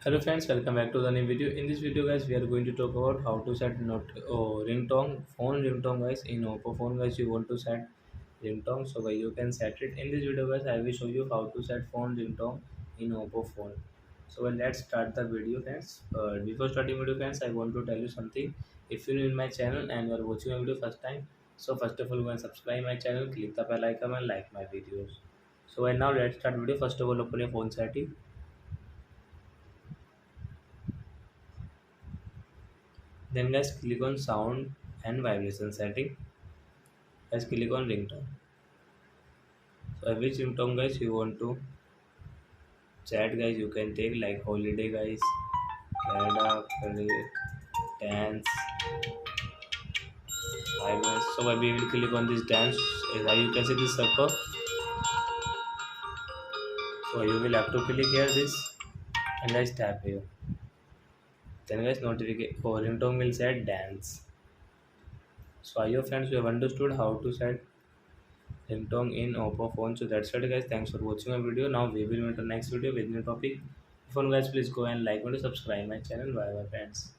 Hello friends, welcome back to the new video. In this video guys, we are going to talk about how to set ringtone, phone ringtone guys. In Oppo phone guys, you want to set ringtone, so guys you can set it. In this video guys, I will show you how to set phone ringtone in Oppo phone. So let's start the video friends. Before starting video friends, I want to tell you something. If you're new in my channel and you are watching my video first time, so first of all go and subscribe my channel, click the bell icon and like my videos. So and now let's start video. First of all, open your phone setting. Then guys click on sound and vibration setting. Guys click on ringtone. So which ringtone guys you want to chat guys you can take like holiday guys, Canada, dance, violence. So we will click on this dance. As you can see this circle. So you will have to click here this and guys tap here. Then guys notification or ringtone will set dance. So I hope friends you have understood how to set Ringtone in Oppo phone. So that's it guys. Thanks for watching my video. Now we will meet the next video with new topic. If you guys please go and like and subscribe my channel. Bye bye friends.